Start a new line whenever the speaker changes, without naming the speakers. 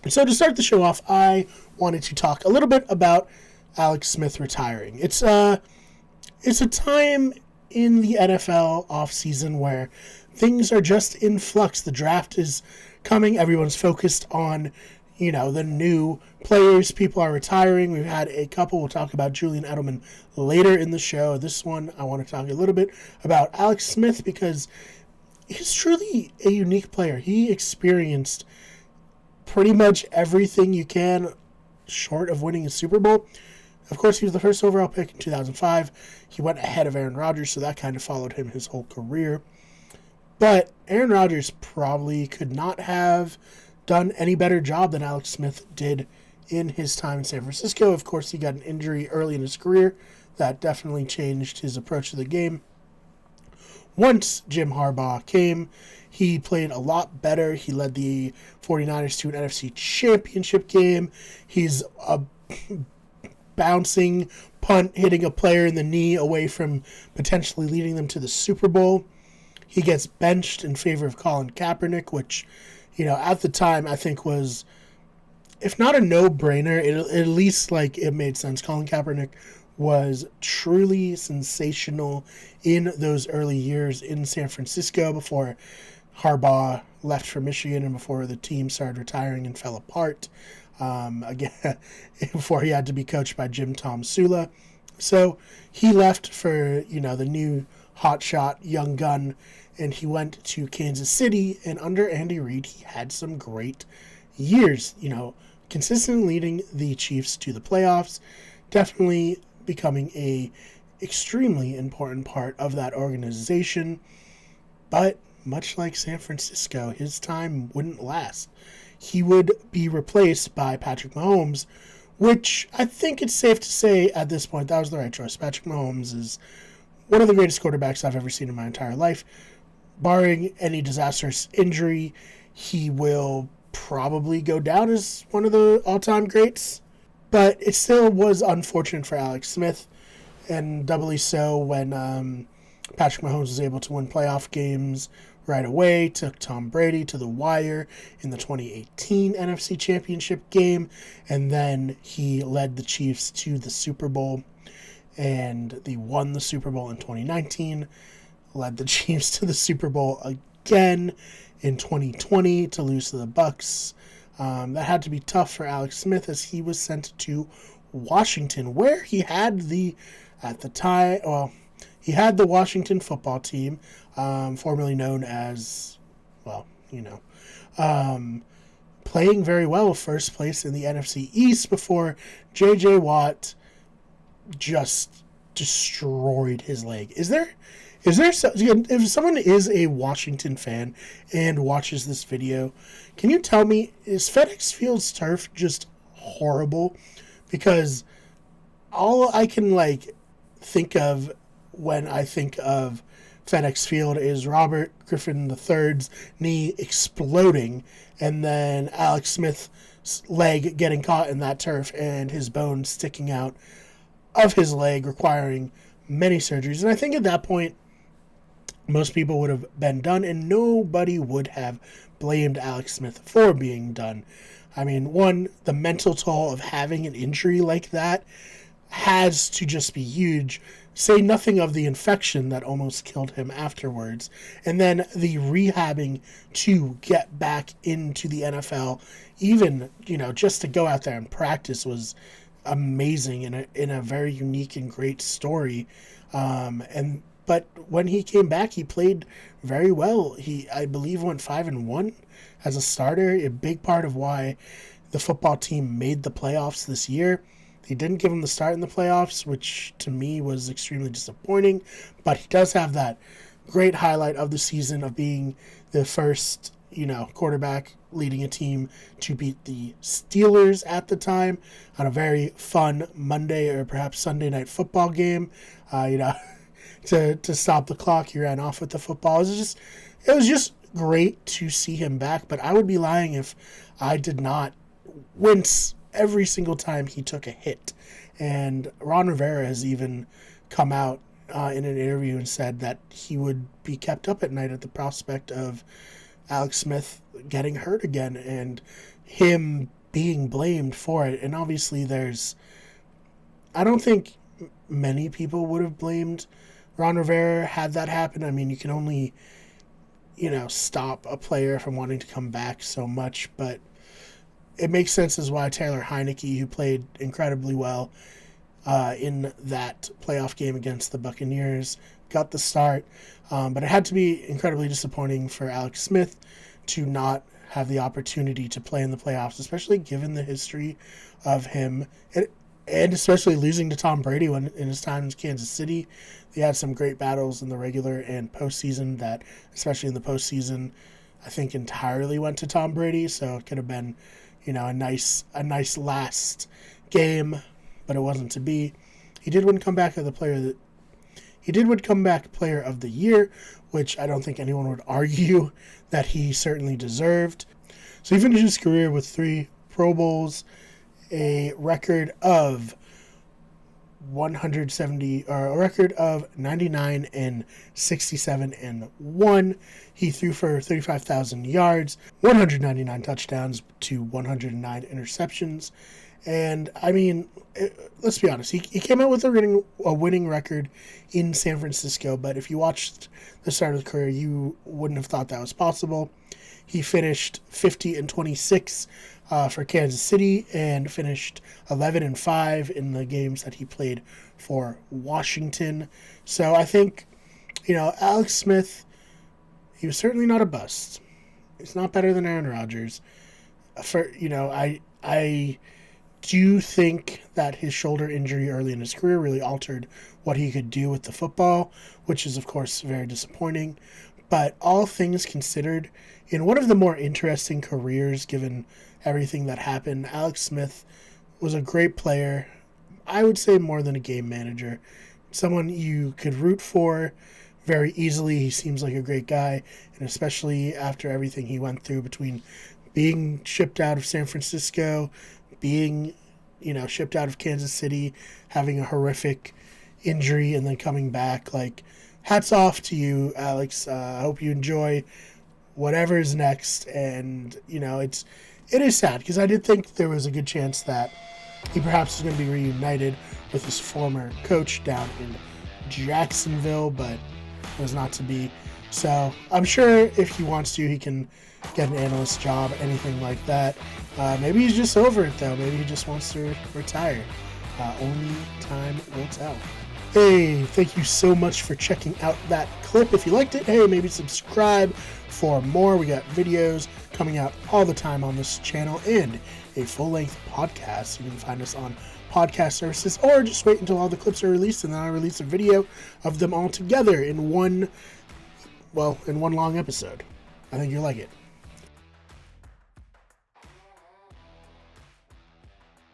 So to start the show off, I wanted to talk a little bit about Alex Smith retiring. It's a time in the NFL offseason where things are just in flux. The draft is coming. Everyone's focused on, the new players. People are retiring. We've had a couple. We'll talk about Julian Edelman later in the show. This one, I want to talk a little bit about Alex Smith because he's truly a unique player. He experienced pretty much everything you can short of winning a Super Bowl. Of course, he was the first overall pick in 2005. He went ahead of Aaron Rodgers, so that kind of followed him his whole career. But Aaron Rodgers probably could not have done any better job than Alex Smith did in his time in San Francisco. Of course, he got an injury early in his career. That definitely changed his approach to the game. Once Jim Harbaugh came, he played a lot better. He led the 49ers to an NFC championship game. He's a bouncing punt, hitting a player in the knee away from potentially leading them to the Super Bowl. He gets benched in favor of Colin Kaepernick, which, at the time I think was, if not a no-brainer, at least it made sense. Colin Kaepernick was truly sensational in those early years in San Francisco before Harbaugh left for Michigan and before the team started retiring and fell apart. Again, before he had to be coached by Jim Tom Sula. So he left for, the new hotshot young gun, and he went to Kansas City, and under Andy Reid, he had some great years, consistently leading the Chiefs to the playoffs, definitely becoming a extremely important part of that organization. But much like San Francisco, his time wouldn't last. He would be replaced by Patrick Mahomes, which I think it's safe to say at this point that was the right choice. Patrick Mahomes is one of the greatest quarterbacks I've ever seen in my entire life. Barring any disastrous injury, he will probably go down as one of the all-time greats. But it still was unfortunate for Alex Smith, and doubly so when Patrick Mahomes was able to win playoff games right away, took Tom Brady to the wire in the 2018 NFC Championship game, and then he led the Chiefs to the Super Bowl, and they won the Super Bowl in 2019, led the Chiefs to the Super Bowl again in 2020 to lose to the Bucs. That had to be tough for Alex Smith as he was sent to Washington, where he had he had the Washington football team, formerly known as, playing very well, first place in the NFC East before J.J. Watt just destroyed his leg. If someone is a Washington fan and watches this video, can you tell me, is FedEx Field's turf just horrible? Because all I can think of when I think of FedEx Field is Robert Griffin III's knee exploding and then Alex Smith's leg getting caught in that turf and his bone sticking out of his leg, requiring many surgeries. And I think at that point, most people would have been done, and nobody would have blamed Alex Smith for being done. I mean, one, the mental toll of having an injury like that has to just be huge. Say nothing of the infection that almost killed him afterwards. And then the rehabbing to get back into the NFL, even, just to go out there and practice was amazing in a very unique and great story. But when he came back, he played very well. He, I believe, went 5-1 as a starter. A big part of why the football team made the playoffs this year. They didn't give him the start in the playoffs, which to me was extremely disappointing. But he does have that great highlight of the season of being the first, quarterback leading a team to beat the Steelers at the time on a very fun Monday or perhaps Sunday night football game. To stop the clock, he ran off with the football. It was just great to see him back, but I would be lying if I did not wince every single time he took a hit. And Ron Rivera has even come out in an interview and said that he would be kept up at night at the prospect of Alex Smith getting hurt again. And him being blamed for it. And obviously I don't think many people would have blamed Ron Rivera had that happen. I mean, you can only, stop a player from wanting to come back so much, but it makes sense as why Taylor Heineke, who played incredibly well in that playoff game against the Buccaneers, got the start. But it had to be incredibly disappointing for Alex Smith to not have the opportunity to play in the playoffs, especially given the history of him, and especially losing to Tom Brady when in his time in Kansas City. They had some great battles in the regular and postseason that, especially in the postseason, I think entirely went to Tom Brady. So it could have been, a nice last game, but it wasn't to be. He did win comeback player of the year, which I don't think anyone would argue that he certainly deserved. So he finished his career with 3 Pro Bowls, a record of 99 and 67 and 1. He threw for 35,000 yards, 199 touchdowns to 109 interceptions. And I mean, let's be honest, he came out with a winning record in San Francisco, but if you watched the start of his career, you wouldn't have thought that was possible. He finished 50-26 for Kansas City and finished 11-5 in the games that he played for Washington. So I think, Alex Smith, he was certainly not a bust. He's not better than Aaron Rodgers. I do think that his shoulder injury early in his career really altered what he could do with the football, which is, of course, very disappointing. But all things considered, in one of the more interesting careers, given everything that happened, Alex Smith was a great player. I would say more than a game manager. Someone you could root for very easily. He seems like a great guy, and especially after everything he went through between being shipped out of San Francisco, being, shipped out of Kansas City, having a horrific injury, and then coming back. Hats off to you, Alex. I hope you enjoy whatever is next. And, it is sad because I did think there was a good chance that he perhaps was going to be reunited with his former coach down in Jacksonville, but it was not to be. So I'm sure if he wants to, he can get an analyst job, anything like that. Maybe he's just over it, though. Maybe he just wants to retire. Only time will tell. Hey, thank you so much for checking out that clip. If you liked it, hey, maybe subscribe for more. We got videos coming out all the time on this channel and a full-length podcast. You can find us on podcast services, or just wait until all the clips are released and then I release a video of them all together in one long episode. I think you'll like it.